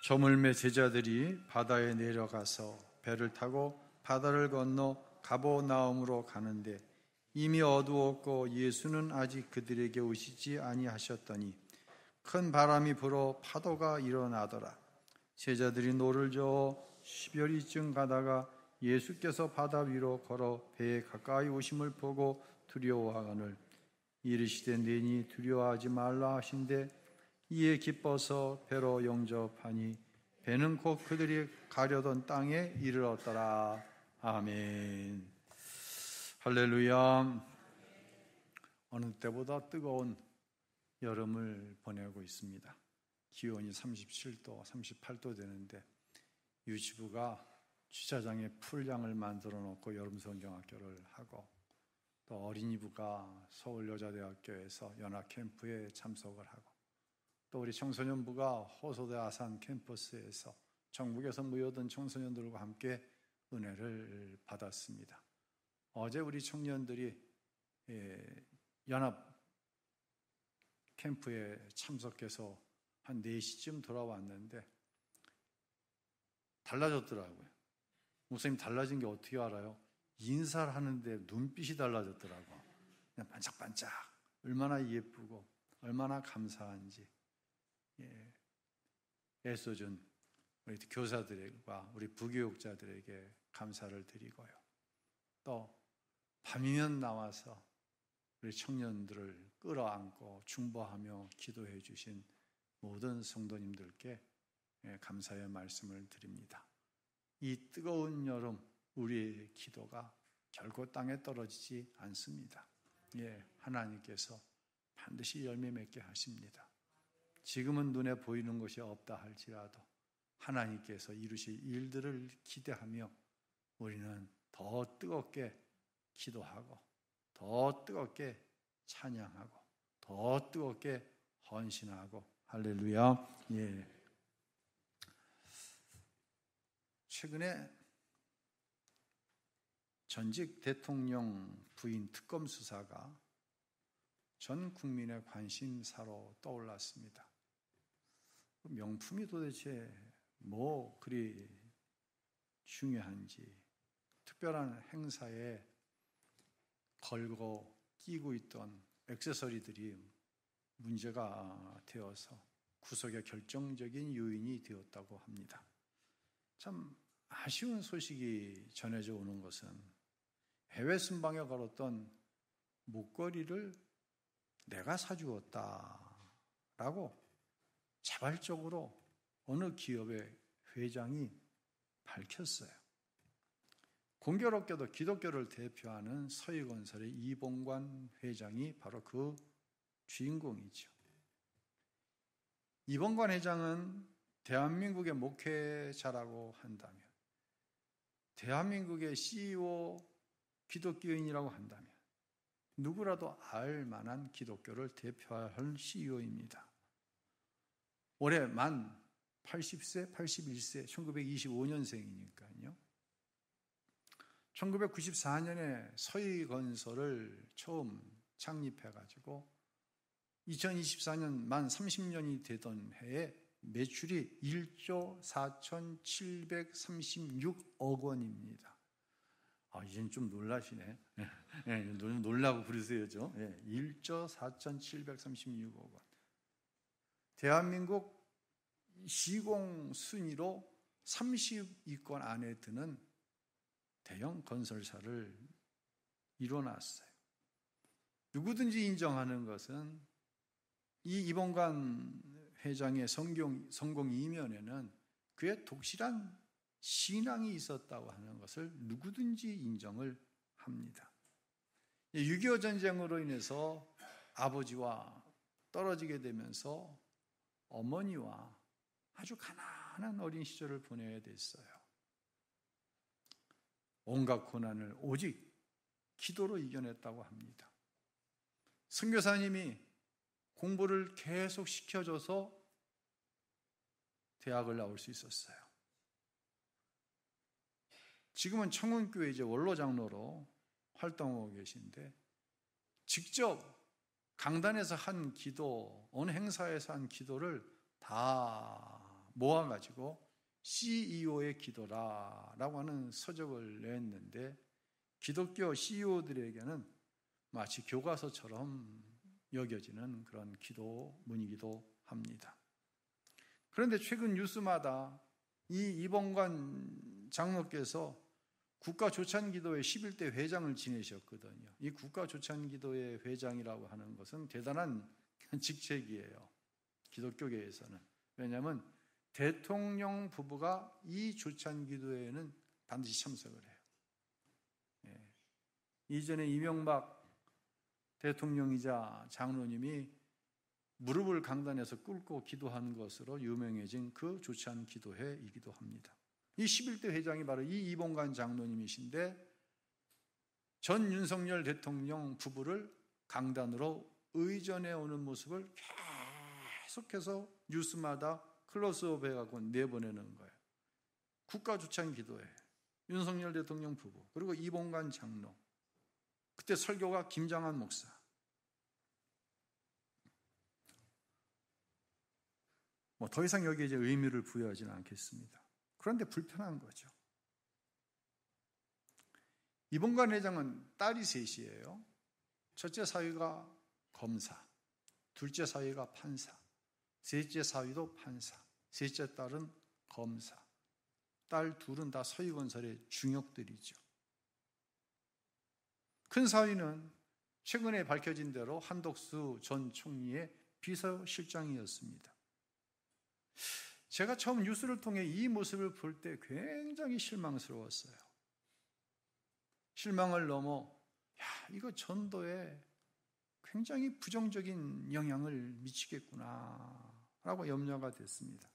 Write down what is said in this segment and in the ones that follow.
저물매 제자들이 바다에 내려가서 배를 타고 바다를 건너 가버나움으로 가는데 이미 어두웠고 예수는 아직 그들에게 오시지 아니하셨더니 큰 바람이 불어 파도가 일어나더라. 제자들이 노를 저어 10여리쯤 가다가 예수께서 바다 위로 걸어 배에 가까이 오심을 보고 두려워하거늘 이르시되 내니 두려워하지 말라 하신대 이에 기뻐서 배로 영접하니 배는 곧 그들이 가려던 땅에 이르렀더라. 아멘. 할렐루야. 어느 때보다 뜨거운 여름을 보내고 있습니다. 기온이 37도, 38도 되는데 유치부가 주차장에 풀장을 만들어 놓고 여름성경학교를 하고 또 어린이부가 서울여자대학교에서 연합캠프에 참석을 하고 또 우리 청소년부가 호소대 아산 캠퍼스에서 전국에서 모여든 청소년들과 함께 은혜를 받았습니다. 어제 우리 청년들이 연합 캠프에 참석해서 한 4시쯤 돌아왔는데 달라졌더라고요. 목사님 달라진 게 어떻게 알아요? 인사를 하는데 눈빛이 달라졌더라고. 그냥 반짝반짝. 얼마나 예쁘고 얼마나 감사한지. 애써준 우리 교사들과 우리 부교육자들에게 감사를 드리고요. 또 밤이면 나와서 우리 청년들을 끌어안고 중보하며 기도해 주신 모든 성도님들께 감사의 말씀을 드립니다. 이 뜨거운 여름 우리의 기도가 결코 땅에 떨어지지 않습니다. 하나님께서 반드시 열매 맺게 하십니다. 지금은 눈에 보이는 것이 없다 할지라도 하나님께서 이루실 일들을 기대하며 우리는 더 뜨겁게 기도하고 더 뜨겁게 찬양하고 더 뜨겁게 헌신하고 할렐루야. 최근에 전직 대통령 부인 특검 수사가 전 국민의 관심사로 떠올랐습니다. 명품이 도대체 뭐 그리 중요한지, 특별한 행사에 걸고 끼고 있던 액세서리들이 문제가 되어서 구속의 결정적인 요인이 되었다고 합니다. 참 아쉬운 소식이 전해져 오는 것은 해외 순방에 걸었던 목걸이를 내가 사주었다라고 자발적으로 어느 기업의 회장이 밝혔어요. 공교롭게도 기독교를 대표하는 서희건설의 이봉관 회장이 바로 그 주인공이죠. 이봉관 회장은 대한민국의 목회자라고 한다면, 대한민국의 CEO 기독교인이라고 한다면 누구라도 알 만한 기독교를 대표할 CEO입니다. 올해 만 80세, 81세, 1925년생이니까요. 1994년에 서희건설을 처음 창립해가지고 2024년 만 30년이 되던 해에 매출이 1조 4,736억 원입니다. 이젠 좀 놀라시네. 놀라고 그러세요죠. 1조 4,736억 원. 대한민국 시공 순위로 30위권 안에 드는 대형 건설사를 이뤄놨어요. 누구든지 인정하는 것은 이 이봉관 회장의 성공 이면에는 그의 독실한 신앙이 있었다고 하는 것을 누구든지 인정을 합니다. 6.25 전쟁으로 인해서 아버지와 떨어지게 되면서 어머니와 아주 가난한 어린 시절을 보내야 됐어요. 온갖 고난을 오직 기도로 이겨냈다고 합니다. 선교사님이 공부를 계속 시켜줘서 대학을 나올 수 있었어요. 지금은 청운교회 이제 원로장로로 활동하고 계신데 직접 강단에서 한 기도, 어느 행사에서 한 기도를 다 모아가지고 CEO의 기도라라고 하는 서적을 냈는데 기독교 CEO들에게는 마치 교과서처럼 여겨지는 그런 기도문이기도 합니다. 그런데 최근 뉴스마다 이 이봉관 장로께서 국가조찬기도회 11대 회장을 지내셨거든요. 이 국가조찬기도회 회장이라고 하는 것은 대단한 직책이에요. 기독교계에서는. 왜냐하면 대통령 부부가 이 조찬기도회에는 반드시 참석을 해요. 이전에 이명박 대통령이자 장로님이 무릎을 강단에서 꿇고 기도한 것으로 유명해진 그 조찬기도회이기도 합니다. 이 11대 회장이 바로 이 이봉관 장로님이신데 전 윤석열 대통령 부부를 강단으로 의전해 오는 모습을 계속해서 뉴스마다 클로즈업 해갖고 내보내는 거예요. 국가조찬기도회, 윤석열 대통령 부부, 그리고 이봉관 장로, 그때 설교가 김장한 목사. 더 이상 여기에 이제 의미를 부여하지는 않겠습니다. 그런데 불편한 거죠. 이봉관 회장은 딸이 셋이에요. 첫째 사위가 검사, 둘째 사위가 판사, 셋째 사위도 판사, 셋째 딸은 검사. 딸 둘은 다 서희건설의 중역들이죠. 큰 사위는 최근에 밝혀진 대로 한덕수 전 총리의 비서실장이었습니다. 제가 처음 뉴스를 통해 이 모습을 볼 때 굉장히 실망스러웠어요. 실망을 넘어 이거 전도에 굉장히 부정적인 영향을 미치겠구나 라고 염려가 됐습니다.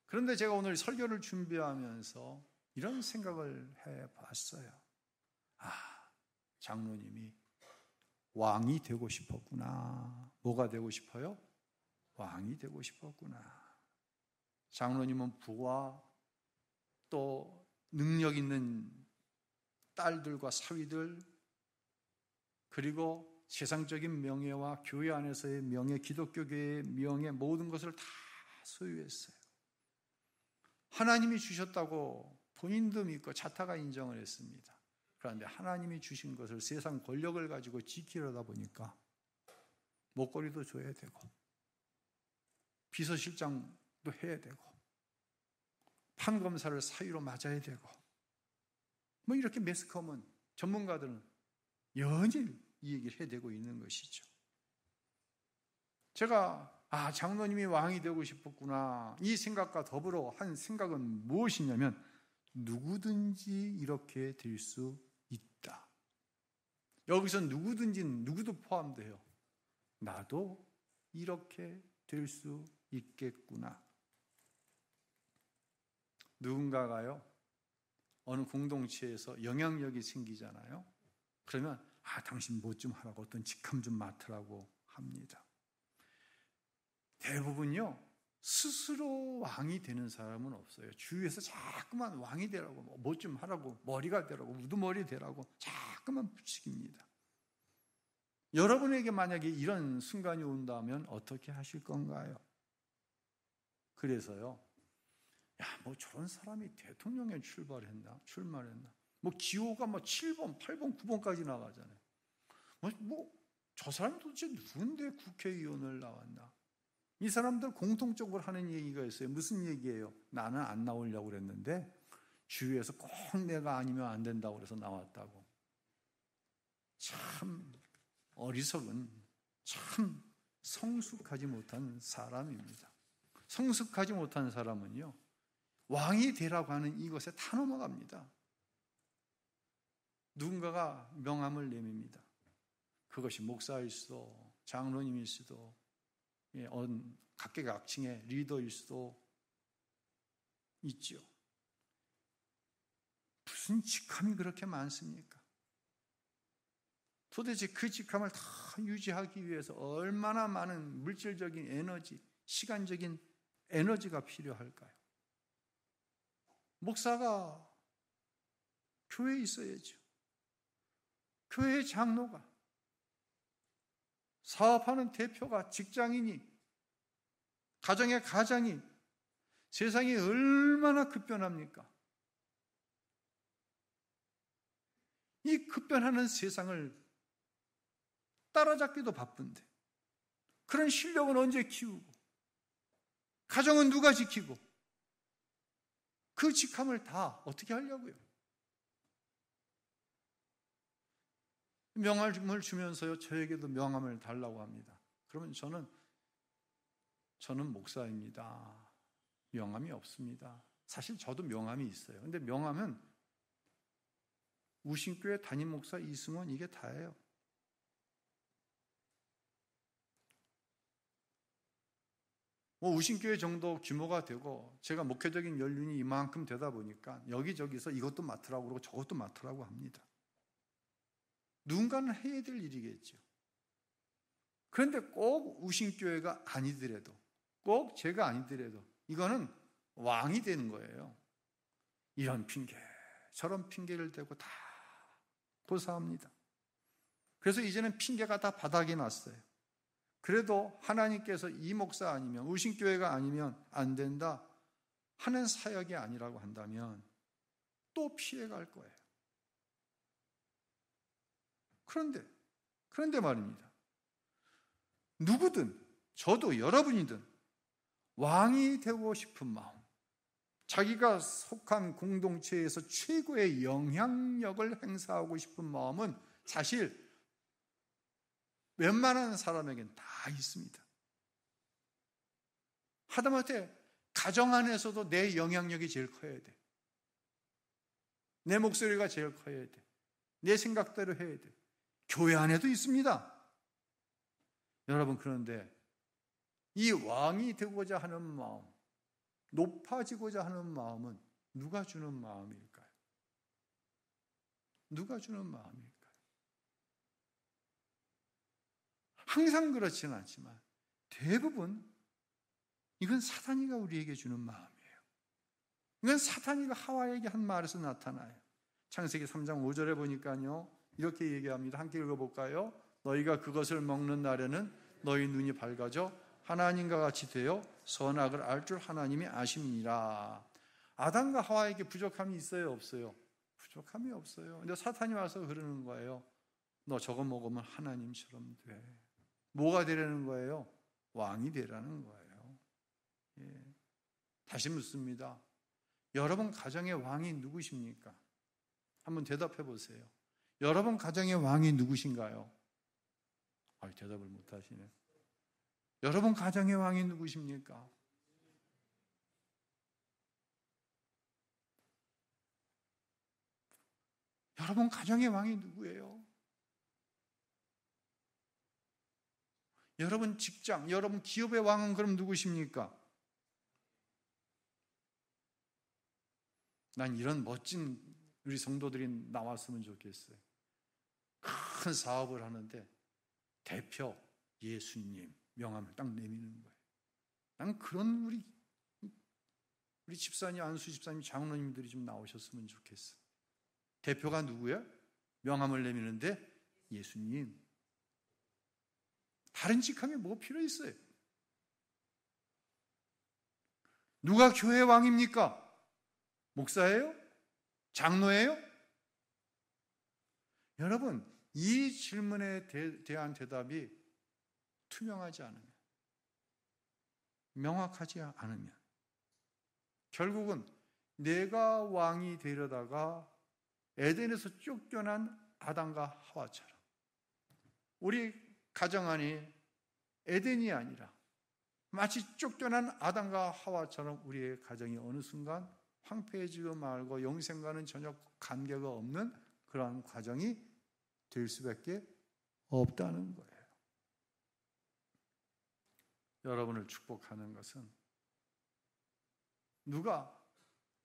그런데 제가 오늘 설교를 준비하면서 이런 생각을 해봤어요. 장로님이 왕이 되고 싶었구나. 뭐가 되고 싶어요? 왕이 되고 싶었구나. 장로님은 부와 또 능력 있는 딸들과 사위들, 그리고 세상적인 명예와 교회 안에서의 명예, 기독교계의 명예, 모든 것을 다 소유했어요. 하나님이 주셨다고 본인도 믿고 자타가 인정을 했습니다. 그런데 하나님이 주신 것을 세상 권력을 가지고 지키려다 보니까 목걸이도 줘야 되고 비서실장도 해야 되고 판검사를 사위로 맞아야 되고 이렇게 매스컴은 전문가들은 연일 이 얘기를 해대고 있는 것이죠. 제가 장로님이 왕이 되고 싶었구나 이 생각과 더불어 한 생각은 무엇이냐면 누구든지 이렇게 될 수 있다. 여기서 누구든지 누구도 포함돼요. 나도 이렇게 될 수 있겠구나. 누군가가요 어느 공동체에서 영향력이 생기잖아요. 그러면 당신 뭐 좀 하라고 어떤 직함 좀 맡으라고 합니다. 대부분요 스스로 왕이 되는 사람은 없어요. 주위에서 자꾸만 왕이 되라고 뭐 좀 하라고 머리가 되라고 우두머리 되라고 자꾸만 부추깁니다. 여러분에게 만약에 이런 순간이 온다면 어떻게 하실 건가요? 그래서요 저런 사람이 대통령에 출마했나? 기호가 7번, 8번, 9번까지 나가잖아요. 저 사람이 도대체 누군데 국회의원을 나왔나? 이 사람들 공통적으로 하는 얘기가 있어요. 무슨 얘기예요? 나는 안 나오려고 그랬는데 주위에서 꼭 내가 아니면 안 된다고 그래서 나왔다고. 참 어리석은, 참 성숙하지 못한 사람입니다. 성숙하지 못한 사람은요 왕이 되라고 하는 이것에 다 넘어갑니다. 누군가가 명함을 내밉니다. 그것이 목사일 수도 장로님일 수도 각계각층의 리더일 수도 있죠. 무슨 직함이 그렇게 많습니까? 도대체 그 직함을 다 유지하기 위해서 얼마나 많은 물질적인 에너지, 시간적인 에너지가 필요할까요? 목사가 교회에 있어야죠. 교회 장로가, 사업하는 대표가, 직장인이, 가정의 가장이 세상이 얼마나 급변합니까? 이 급변하는 세상을 따라잡기도 바쁜데 그런 실력은 언제 키우고 가정은 누가 지키고 그 직함을 다 어떻게 하려고요? 명함을 주면서요, 저에게도 명함을 달라고 합니다. 그러면 저는 목사입니다. 명함이 없습니다. 사실 저도 명함이 있어요. 근데 명함은 우신교회 담임 목사 이승원 이게 다예요. 우신교회 정도 규모가 되고 제가 목회적인 연륜이 이만큼 되다 보니까 여기저기서 이것도 맡으라고 그러고 저것도 맡으라고 합니다. 누군가는 해야 될 일이겠죠. 그런데 꼭 우신교회가 아니더라도, 꼭 제가 아니더라도 이거는 왕이 되는 거예요. 이런 핑계, 저런 핑계를 대고 다 고사합니다. 그래서 이제는 핑계가 다 바닥이 났어요. 그래도 하나님께서 이 목사 아니면 우신교회가 아니면 안 된다 하는 사역이 아니라고 한다면 또 피해갈 거예요. 그런데 말입니다. 누구든, 저도 여러분이든 왕이 되고 싶은 마음, 자기가 속한 공동체에서 최고의 영향력을 행사하고 싶은 마음은 사실 웬만한 사람에겐 다 있습니다. 하다못해 가정 안에서도 내 영향력이 제일 커야 돼. 내 목소리가 제일 커야 돼. 내 생각대로 해야 돼. 교회 안에도 있습니다. 여러분, 그런데 이 왕이 되고자 하는 마음, 높아지고자 하는 마음은 누가 주는 마음일까요? 누가 주는 마음일까요? 항상 그렇지는 않지만 대부분 이건 사탄이가 우리에게 주는 마음이에요. 이건 사탄이가 하와에게 한 말에서 나타나요. 창세기 3장 5절에 보니까요, 이렇게 얘기합니다. 함께 읽어볼까요? 너희가 그것을 먹는 날에는 너희 눈이 밝아져 하나님과 같이 되어 선악을 알 줄 하나님이 아심이니라. 아담과 하와에게 부족함이 있어요, 없어요? 부족함이 없어요. 근데 사탄이 와서 그러는 거예요. 너 저거 먹으면 하나님처럼 돼. 뭐가 되라는 거예요? 왕이 되라는 거예요. 예. 다시 묻습니다. 여러분 가정의 왕이 누구십니까? 한번 대답해 보세요. 여러분 가정의 왕이 누구신가요? 대답을 못 하시네. 여러분 가정의 왕이 누구십니까? 여러분 가정의 왕이 누구예요? 여러분 직장, 여러분 기업의 왕은 그럼 누구십니까? 난 이런 멋진 우리 성도들이 나왔으면 좋겠어요. 큰 사업을 하는데 대표 예수님 명함을 딱 내미는 거예요. 난 그런 우리 집사님, 안수 집사님, 장로님들이 좀 나오셨으면 좋겠어. 대표가 누구야? 명함을 내미는데 예수님. 다른 직함이 뭐 필요 있어요? 누가 교회 왕입니까? 목사예요? 장로예요? 여러분, 이 질문에 대한 대답이 투명하지 않으면, 명확하지 않으면 결국은 내가 왕이 되려다가 에덴에서 쫓겨난 아담과 하와처럼 우리 가정 안이 에덴이 아니라 마치 쫓겨난 아담과 하와처럼 우리의 가정이 어느 순간 황폐해지고 말고 영생과는 전혀 관계가 없는 그러한 과정이 될 수밖에 없다는 거예요. 여러분을 축복하는 것은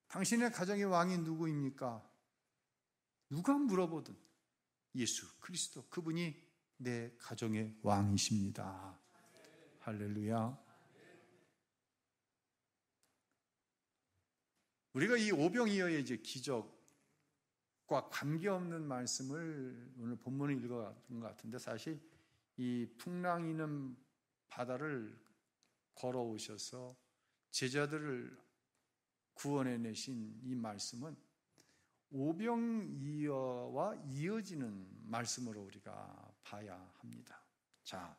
당신의 가정의 왕이 누구입니까? 누가 물어보든 예수 그리스도, 그분이 내 가정의 왕이십니다. 할렐루야. 우리가 이 오병이어의 이제 기적과 관계없는 말씀을 오늘 본문을 읽어갔던 것 같은데, 사실 이 풍랑이는 바다를 걸어오셔서 제자들을 구원해내신 이 말씀은 오병이어와 이어지는 말씀으로 우리가 봐야 합니다. 자,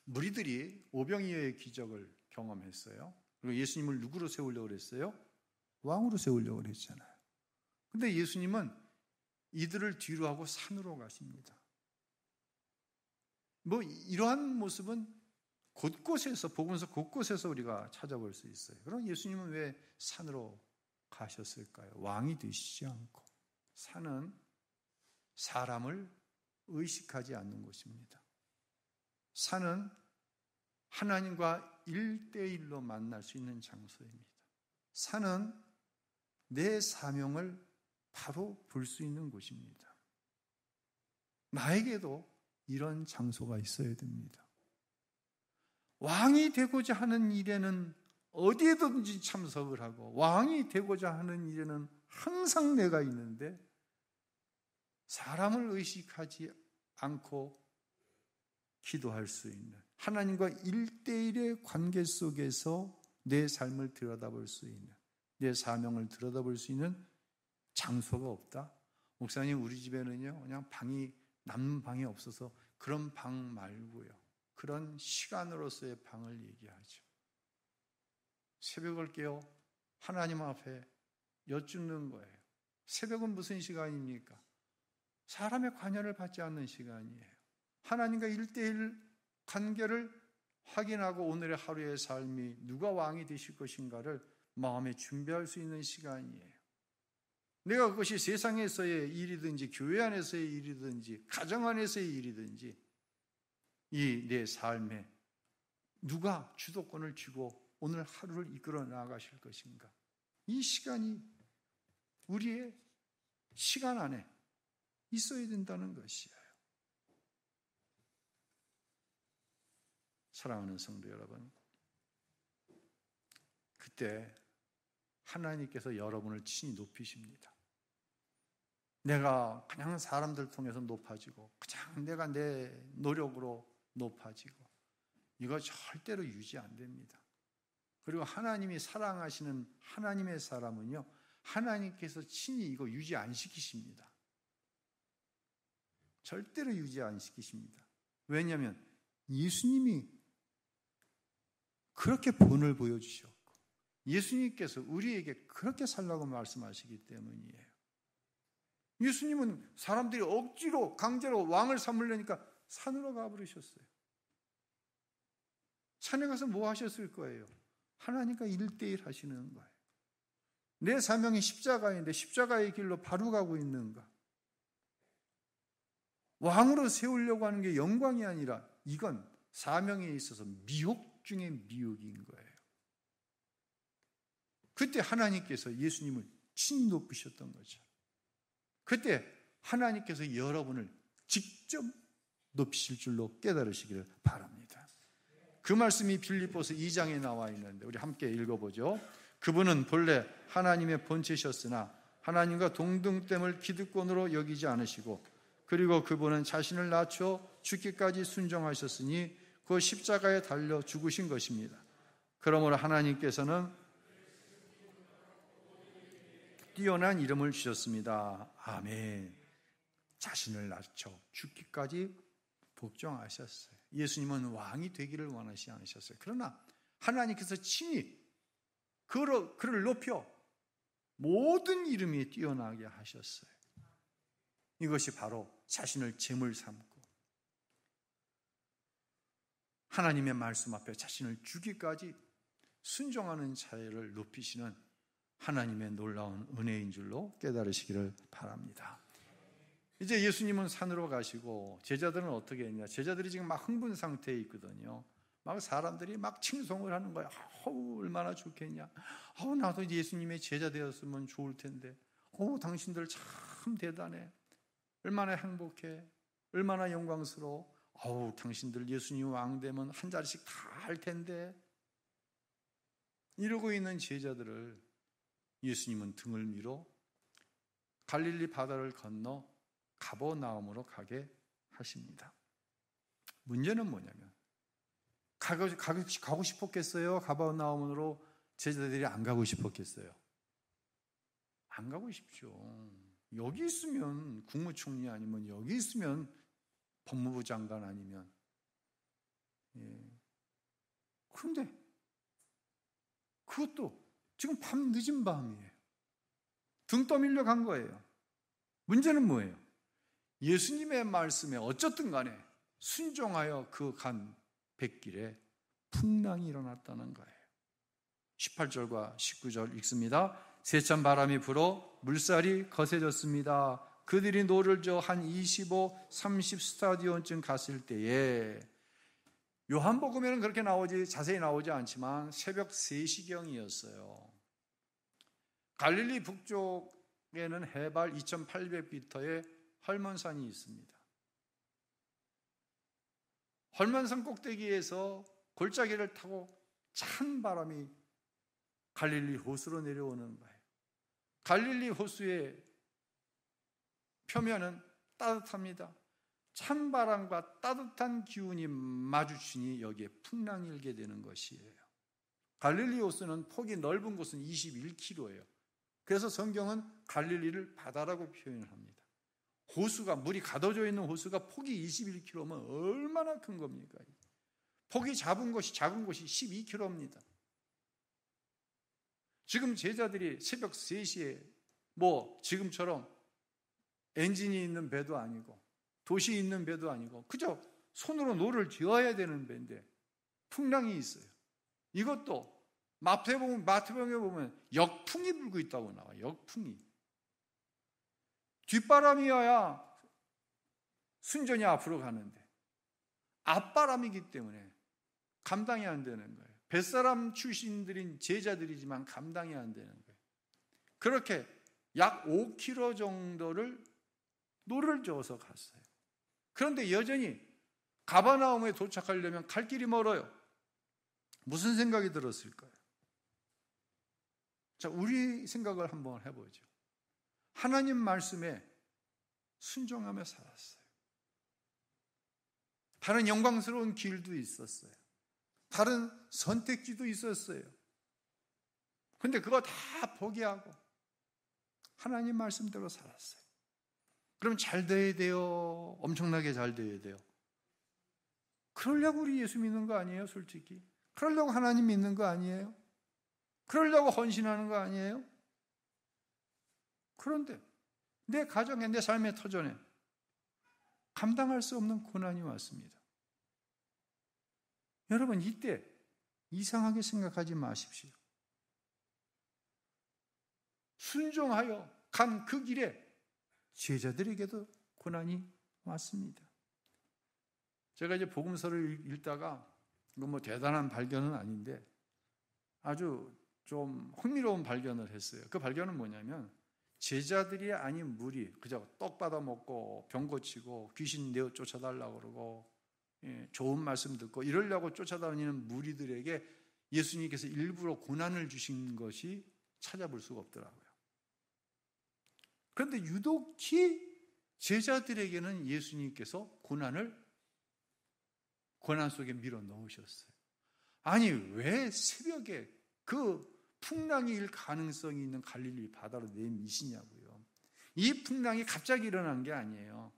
무리들이 오병이어의 기적을 경험했어요. 그리고 예수님을 누구로 세우려고 그랬어요? 왕으로 세우려고 그랬잖아요. 근데 예수님은 이들을 뒤로 하고 산으로 가십니다. 이러한 모습은 곳곳에서, 복음서 곳곳에서 우리가 찾아볼 수 있어요. 그럼 예수님은 왜 산으로 가셨을까요? 왕이 되시지 않고. 산은 사람을 의식하지 않는 곳입니다. 산은 하나님과 1대1로 만날 수 있는 장소입니다. 산은 내 사명을 바로 볼 수 있는 곳입니다. 나에게도 이런 장소가 있어야 됩니다. 왕이 되고자 하는 일에는 어디에든지 참석을 하고, 왕이 되고자 하는 일에는 항상 내가 있는데, 사람을 의식하지 않고 기도할 수 있는, 하나님과 1대1의 관계 속에서 내 삶을 들여다볼 수 있는, 내 사명을 들여다볼 수 있는 장소가 없다? 목사님, 우리 집에는요, 그냥 남는 방이 없어서 그런 방 말고요, 그런 시간으로서의 방을 얘기하죠. 새벽을 깨어 하나님 앞에 여쭙는 거예요. 새벽은 무슨 시간입니까? 사람의 관여를 받지 않는 시간이에요. 하나님과 1대1 관계를 확인하고 오늘의 하루의 삶이 누가 왕이 되실 것인가를 마음에 준비할 수 있는 시간이에요. 내가 그것이 세상에서의 일이든지 교회 안에서의 일이든지 가정 안에서의 일이든지 이 내 삶에 누가 주도권을 쥐고 오늘 하루를 이끌어 나가실 것인가? 이 시간이 우리의 시간 안에 있어야 된다는 것이에요. 사랑하는 성도 여러분, 그때 하나님께서 여러분을 친히 높이십니다. 내가 그냥 사람들 통해서 높아지고 그냥 내가 내 노력으로 높아지고 이거 절대로 유지 안 됩니다. 그리고 하나님이 사랑하시는 하나님의 사람은요, 하나님께서 친히 이거 유지 안 시키십니다. 절대로 유지 안 시키십니다. 왜냐하면 예수님이 그렇게 본을 보여주셨고 예수님께서 우리에게 그렇게 살라고 말씀하시기 때문이에요. 예수님은 사람들이 억지로 강제로 왕을 삼으려니까 산으로 가버리셨어요. 산에 가서 뭐 하셨을 거예요? 하나님과 1대1 하시는 거예요. 내 사명이 십자가인데 십자가의 길로 바로 가고 있는가? 왕으로 세우려고 하는 게 영광이 아니라 이건 사명에 있어서 미혹 중에 미혹인 거예요. 그때 하나님께서 예수님을 친히 높이셨던 거죠. 그때 하나님께서 여러분을 직접 높이실 줄로 깨달으시기를 바랍니다. 그 말씀이 빌립보서 2장에 나와 있는데 우리 함께 읽어보죠. 그분은 본래 하나님의 본체셨으나 하나님과 동등됨을 기득권으로 여기지 않으시고 그리고 그분은 자신을 낮춰 죽기까지 순종하셨으니 그 십자가에 달려 죽으신 것입니다. 그러므로 하나님께서는 뛰어난 이름을 주셨습니다. 아멘. 자신을 낮춰 죽기까지 복종하셨어요. 예수님은 왕이 되기를 원하시지 않으셨어요. 그러나 하나님께서 친히 그를 높여 모든 이름이 뛰어나게 하셨어요. 이것이 바로 자신을 제물 삼고 하나님의 말씀 앞에 자신을 주기까지 순종하는 자를 높이시는 하나님의 놀라운 은혜인 줄로 깨달으시기를 바랍니다. 이제 예수님은 산으로 가시고 제자들은 어떻게 했냐? 제자들이 지금 막 흥분 상태에 있거든요. 막 사람들이 막 칭송을 하는 거야. 얼마나 좋겠냐? 나도 예수님의 제자 되었으면 좋을 텐데. 당신들 참 대단해. 얼마나 행복해. 얼마나 영광스러워. 당신들 예수님 왕 되면 한 자리씩 다 할 텐데. 이러고 있는 제자들을 예수님은 등을 밀어 갈릴리 바다를 건너 가버나움으로 가게 하십니다. 문제는 뭐냐면 가고 싶었겠어요? 가버나움으로 제자들이 안 가고 싶었겠어요? 안 가고 싶죠. 여기 있으면 국무총리 아니면 여기 있으면 법무부 장관 아니면. 그런데 그것도 지금 늦은 밤이에요. 등 떠밀려 간 거예요. 문제는 뭐예요? 예수님의 말씀에 어쨌든 간에 순종하여 그 간 뱃길에 풍랑이 일어났다는 거예요. 18절과 19절 읽습니다. 세찬 바람이 불어 물살이 거세졌습니다. 그들이 노를 저 한 25, 30 스타디온쯤 갔을 때에, 요한복음에는 그렇게 자세히 나오지 않지만 새벽 3시경이었어요. 갈릴리 북쪽에는 해발 2800m의 헐몬산이 있습니다. 헐몬산 꼭대기에서 골짜기를 타고 찬 바람이 갈릴리 호수로 내려오는 거예요. 갈릴리 호수의 표면은 따뜻합니다. 찬바람과 따뜻한 기운이 마주치니 여기에 풍랑이 일게 되는 것이에요. 갈릴리 호수는 폭이 넓은 곳은 21km예요. 그래서 성경은 갈릴리를 바다라고 표현을 합니다. 호수가, 물이 가둬져 있는 호수가 폭이 21km면 얼마나 큰 겁니까? 폭이 작은 곳이 12km입니다. 지금 제자들이 새벽 3시에 지금처럼 엔진이 있는 배도 아니고 도시에 있는 배도 아니고 그저 손으로 노를 지어야 되는 배인데 풍랑이 있어요. 이것도 마태복음에 보면 역풍이 불고 있다고 나와요. 역풍이. 뒷바람이 와야 순전히 앞으로 가는데 앞바람이기 때문에 감당이 안 되는 거예요. 뱃사람 출신들인 제자들이지만 감당이 안 되는 거예요. 그렇게 약 5km 정도를 노를 저어서 갔어요. 그런데 여전히 가버나움에 도착하려면 갈 길이 멀어요. 무슨 생각이 들었을까요? 자, 우리 생각을 한번 해보죠. 하나님 말씀에 순종하며 살았어요. 다른 영광스러운 길도 있었어요. 다른 선택지도 있었어요. 근데 그거 다 포기하고 하나님 말씀대로 살았어요. 그럼 잘 돼야 돼요? 엄청나게 잘 돼야 돼요? 그러려고 우리 예수 믿는 거 아니에요, 솔직히? 그러려고 하나님 믿는 거 아니에요? 그러려고 헌신하는 거 아니에요? 그런데 내 가정에, 내 삶의 터전에 감당할 수 없는 고난이 왔습니다. 여러분, 이때 이상하게 생각하지 마십시오. 순종하여 간 그 길에 제자들에게도 고난이 왔습니다. 제가 이제 복음서를 읽다가 이거 대단한 발견은 아닌데 아주 좀 흥미로운 발견을 했어요. 그 발견은 뭐냐면 제자들이 아닌 무리, 그저 떡 받아 먹고 병 고치고 귀신 내어 쫓아달라고 그러고 좋은 말씀 듣고 이러려고 쫓아다니는 무리들에게 예수님께서 일부러 고난을 주신 것이 찾아볼 수가 없더라고요. 그런데 유독히 제자들에게는 예수님께서 고난 속에 밀어 넣으셨어요. 아니, 왜 새벽에 그 풍랑이 일 가능성이 있는 갈릴리 바다로 내미시냐고요. 이 풍랑이 갑자기 일어난 게 아니에요.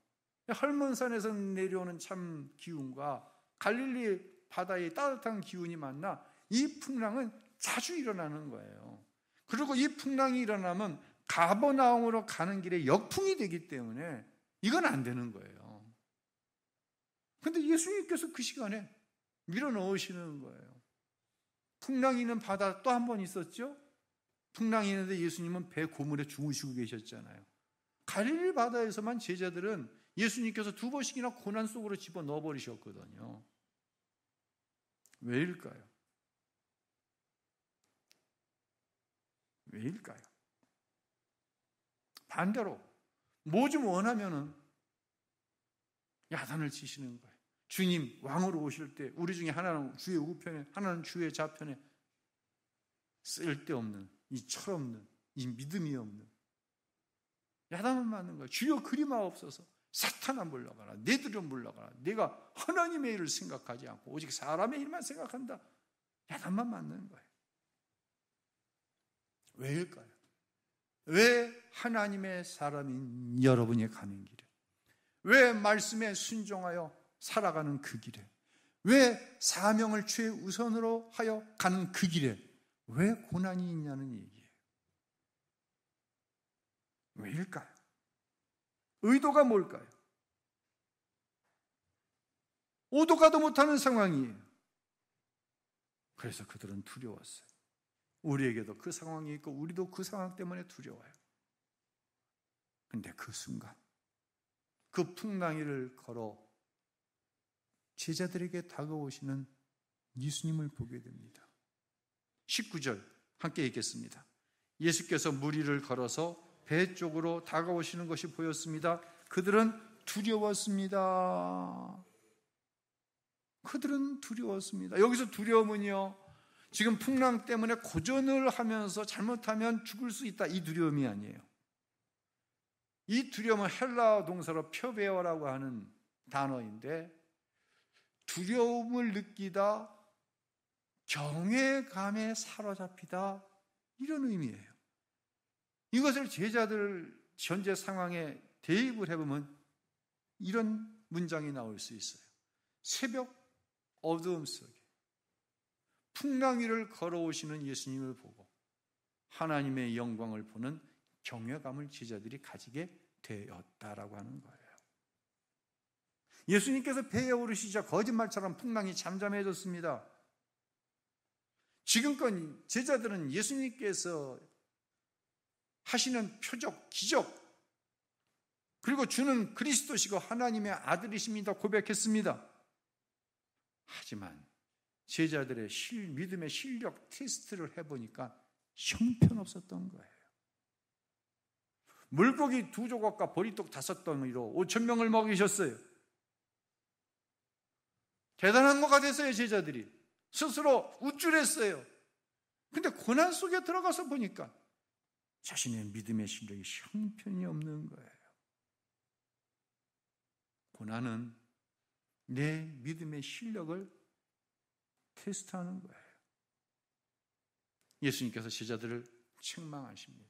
헐몬산에서 내려오는 참 기운과 갈릴리 바다의 따뜻한 기운이 만나 이 풍랑은 자주 일어나는 거예요. 그리고 이 풍랑이 일어나면 가버나움으로 가는 길에 역풍이 되기 때문에 이건 안 되는 거예요. 그런데 예수님께서 그 시간에 밀어넣으시는 거예요. 풍랑이 있는 바다 또 한 번 있었죠? 풍랑이 있는데 예수님은 배 고물에 주무시고 계셨잖아요. 갈릴리 바다에서만 제자들은 예수님께서 2번씩이나 고난 속으로 집어넣어 버리셨거든요. 왜일까요? 왜일까요? 반대로 뭐 좀 원하면은 야단을 치시는 거예요. 주님 왕으로 오실 때 우리 중에 하나는 주의 우편에, 하나는 주의 좌편에, 쓸데없는, 이 철없는, 이 믿음이 없는 야단을 맞는 거예요. 주여 그리 마옵소서. 사탄아 물러가라. 너희들은 물러가라. 내가 하나님의 일을 생각하지 않고 오직 사람의 일만 생각한다. 야단만 맞는 거예요. 왜일까요? 왜 하나님의 사람인 여러분이 가는 길에, 왜 말씀에 순종하여 살아가는 그 길에, 왜 사명을 최우선으로 하여 가는 그 길에 왜 고난이 있냐는 얘기예요. 왜일까요? 의도가 뭘까요? 오도 가도 못하는 상황이에요. 그래서 그들은 두려웠어요. 우리에게도 그 상황이 있고 우리도 그 상황 때문에 두려워요. 그런데 그 순간 그 풍랑이를 걸어 제자들에게 다가오시는 예수님을 보게 됩니다. 19절 함께 읽겠습니다. 예수께서 물 위를 걸어서 배 쪽으로 다가오시는 것이 보였습니다. 그들은 두려웠습니다. 그들은 두려웠습니다. 여기서 두려움은요, 지금 풍랑 때문에 고전을 하면서 잘못하면 죽을 수 있다, 이 두려움이 아니에요. 이 두려움은 헬라어 동사로 표베어라고 하는 단어인데, 두려움을 느끼다, 경외감에 사로잡히다, 이런 의미예요. 이것을 제자들 현재 상황에 대입을 해보면 이런 문장이 나올 수 있어요. 새벽 어두움 속에 풍랑 위를 걸어오시는 예수님을 보고 하나님의 영광을 보는 경외감을 제자들이 가지게 되었다라고 하는 거예요. 예수님께서 배에 오르시자 거짓말처럼 풍랑이 잠잠해졌습니다. 지금껏 제자들은 예수님께서 하시는 표적, 기적, 그리고 주는 그리스도시고 하나님의 아들이십니다 고백했습니다. 하지만 제자들의 믿음의 실력 테스트를 해보니까 형편없었던 거예요. 물고기 2조각과 보리떡 5덩이로 5,000명을 먹이셨어요. 대단한 것 같았어요. 제자들이 스스로 우쭐했어요. 근데 고난 속에 들어가서 보니까 자신의 믿음의 실력이 형편이 없는 거예요. 고난은 내 믿음의 실력을 테스트하는 거예요. 예수님께서 제자들을 책망하십니다.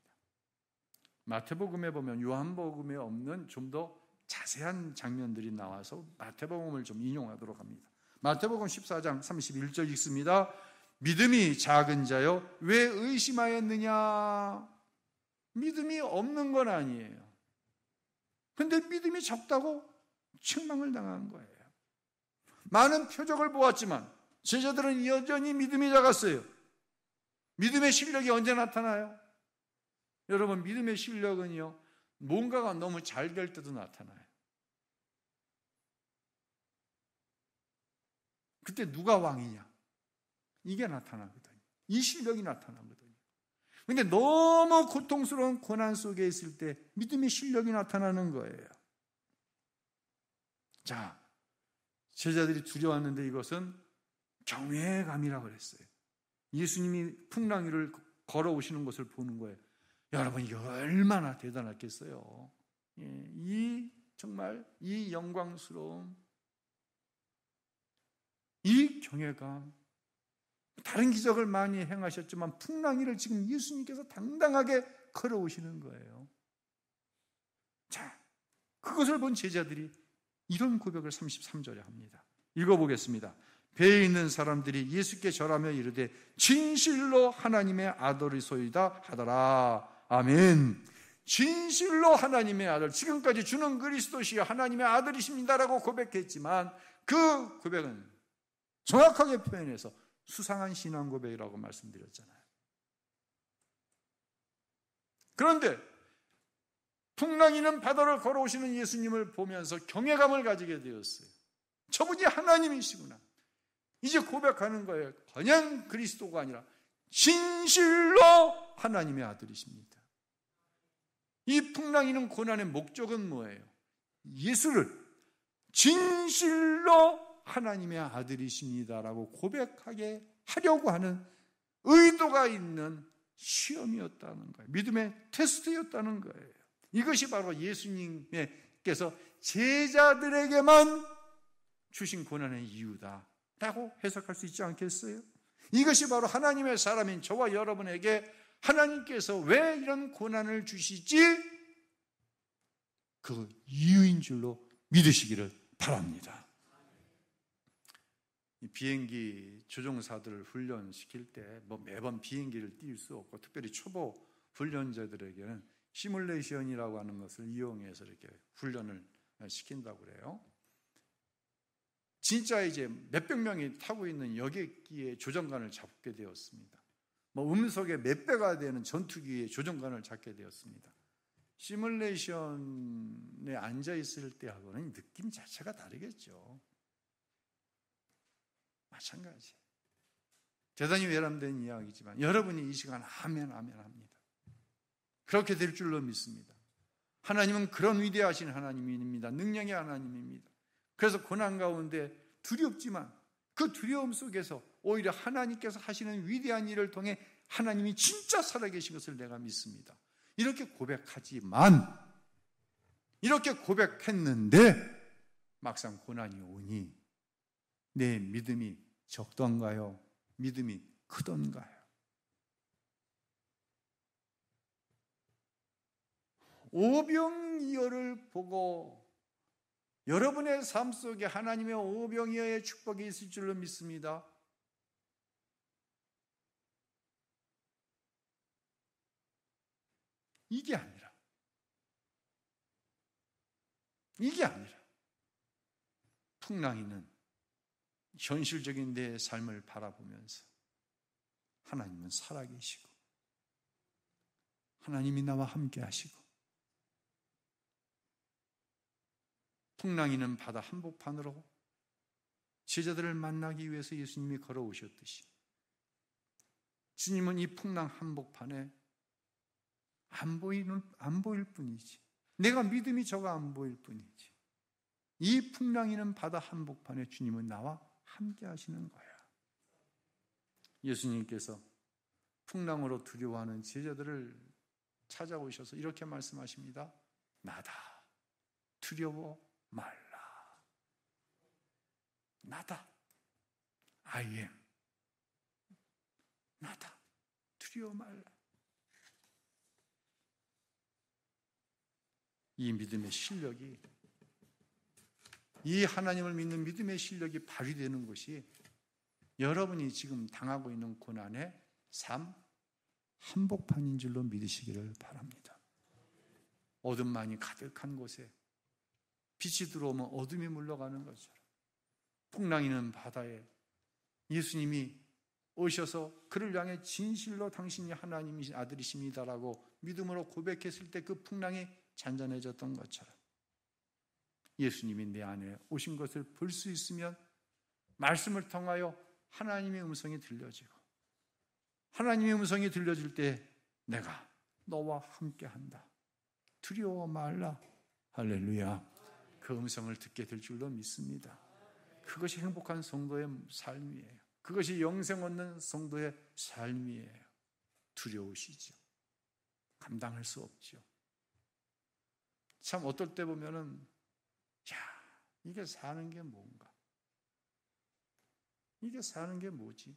마태복음에 보면 요한복음에 없는 좀 더 자세한 장면들이 나와서 마태복음을 좀 인용하도록 합니다. 마태복음 14장 31절 읽습니다. 믿음이 작은 자여 왜 의심하였느냐? 믿음이 없는 건 아니에요. 근데 믿음이 적다고 책망을 당한 거예요. 많은 표적을 보았지만 제자들은 여전히 믿음이 작았어요. 믿음의 실력이 언제 나타나요? 여러분, 믿음의 실력은요, 뭔가가 너무 잘 될 때도 나타나요. 그때 누가 왕이냐? 이게 나타나거든요. 이 실력이 나타나거든요. 그런데 너무 고통스러운 고난 속에 있을 때 믿음의 실력이 나타나는 거예요. 자, 제자들이 두려웠는데 이것은 경외감이라고 그랬어요. 예수님이 풍랑 위를 걸어오시는 것을 보는 거예요. 여러분, 이게 얼마나 대단했겠어요. 정말 이 영광스러움, 이 경외감, 다른 기적을 많이 행하셨지만 풍랑 위를 지금 예수님께서 당당하게 걸어오시는 거예요. 자, 그것을 본 제자들이 이런 고백을 33절에 합니다. 읽어보겠습니다. 배에 있는 사람들이 예수께 절하며 이르되 진실로 하나님의 아들이소이다 하더라. 아멘. 진실로 하나님의 아들, 지금까지 주는 그리스도시여 하나님의 아들이십니다라고 고백했지만 그 고백은 정확하게 표현해서 수상한 신앙 고백이라고 말씀드렸잖아요. 그런데 풍랑이는 바다를 걸어오시는 예수님을 보면서 경외감을 가지게 되었어요. 저분이 하나님이시구나. 이제 고백하는 거예요. 그냥 그리스도가 아니라 진실로 하나님의 아들이십니다. 이 풍랑이는 고난의 목적은 뭐예요? 예수를 진실로 하나님의 아들이십니다라고 고백하게 하려고 하는 의도가 있는 시험이었다는 거예요. 믿음의 테스트였다는 거예요. 이것이 바로 예수님께서 제자들에게만 주신 고난의 이유다라고 해석할 수 있지 않겠어요? 이것이 바로 하나님의 사람인 저와 여러분에게 하나님께서 왜 이런 고난을 주시지? 그 이유인 줄로 믿으시기를 바랍니다. 비행기 조종사들을 훈련시킬 때 매번 비행기를 뛸 수 없고, 특별히 초보 훈련자들에게는 시뮬레이션이라고 하는 것을 이용해서 이렇게 훈련을 시킨다고 그래요. 진짜 이제 몇백 명이 타고 있는 여객기의 조종관을 잡게 되었습니다. 음속의 몇 배가 되는 전투기의 조종관을 잡게 되었습니다. 시뮬레이션에 앉아 있을 때하고는 느낌 자체가 다르겠죠. 마찬가지. 대단히 외람된 이야기지만 여러분이 이 시간 아멘 아멘 합니다. 그렇게 될 줄로 믿습니다. 하나님은 그런 위대하신 하나님입니다. 능력의 하나님입니다. 그래서 고난 가운데 두렵지만 그 두려움 속에서 오히려 하나님께서 하시는 위대한 일을 통해 하나님이 진짜 살아계신 것을 내가 믿습니다. 이렇게 고백하지만, 이렇게 고백했는데 막상 고난이 오니 내 믿음이 적던가요? 믿음이 크던가요? 오병이어를 보고 여러분의 삶 속에 하나님의 오병이어의 축복이 있을 줄로 믿습니다. 이게 아니라 풍랑이는 현실적인 내 삶을 바라보면서 하나님은 살아계시고 하나님이 나와 함께 하시고, 풍랑이는 바다 한복판으로 제자들을 만나기 위해서 예수님이 걸어오셨듯이 주님은 이 풍랑 한복판에 안 보일 뿐이지, 내가 믿음이 적어 안 보일 뿐이지, 이 풍랑이는 바다 한복판에 주님은 나와 함께 하시는 거야. 예수님께서 풍랑으로 두려워하는 제자들을 찾아오셔서 이렇게 말씀하십니다. 나다, 두려워 말라. 나다, I am. 나다, 두려워 말라. 이 믿음의 실력이, 이 하나님을 믿는 믿음의 실력이 발휘되는 것이 여러분이 지금 당하고 있는 고난의 삶 한복판인 줄로 믿으시기를 바랍니다. 어둠만이 가득한 곳에 빛이 들어오면 어둠이 물러가는 것처럼 풍랑이는 바다에 예수님이 오셔서 그를 향해 진실로 당신이 하나님의 아들이십니다라고 믿음으로 고백했을 때 그 풍랑이 잔잔해졌던 것처럼 예수님이 내 안에 오신 것을 볼 수 있으면 말씀을 통하여 하나님의 음성이 들려지고, 하나님의 음성이 들려질 때 내가 너와 함께한다, 두려워 말라, 할렐루야, 그 음성을 듣게 될 줄로 믿습니다. 그것이 행복한 성도의 삶이에요. 그것이 영생 얻는 성도의 삶이에요. 두려우시죠. 감당할 수 없죠. 참 어떨 때 보면은 이게 사는 게 뭔가? 이게 사는 게 뭐지?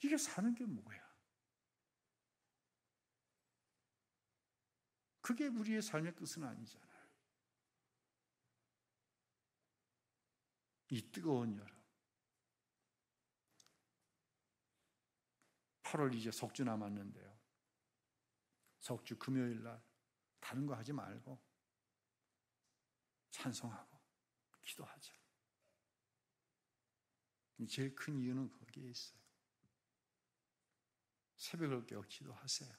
이게 사는 게 뭐야? 그게 우리의 삶의 끝은 아니잖아요. 이 뜨거운 여름, 8월 이제 석주 남았는데요. 석주 금요일 날 다른 거 하지 말고 찬송하고 기도하자. 제일 큰 이유는 거기에 있어요. 새벽을 깨워 기도하세요.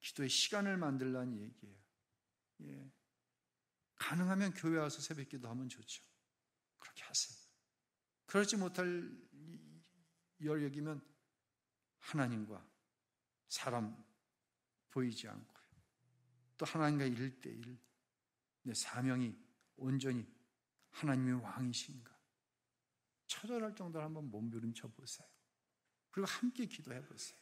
기도의 시간을 만들라는 얘기예요. 예. 가능하면 교회 와서 새벽 기도하면 좋죠. 그렇게 하세요. 그렇지 못할 여력이면 하나님과 사람 보이지 않고요, 또 하나님과 1대1 내 사명이 온전히 하나님의 왕이신가 처절할 정도로 한번 몸부림쳐 보세요. 그리고 함께 기도해 보세요.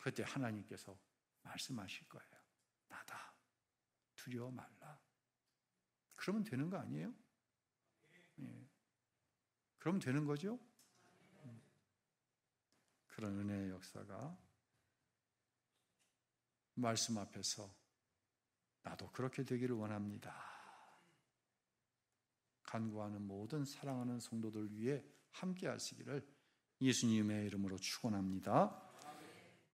그때 하나님께서 말씀하실 거예요. 나다, 두려워 말라. 그러면 되는 거 아니에요? 예. 그러면 되는 거죠? 그런 은혜의 역사가 말씀 앞에서 나도 그렇게 되기를 원합니다. 간구하는 모든 사랑하는 성도들 위해 함께 하시기를 예수님의 이름으로 축원합니다.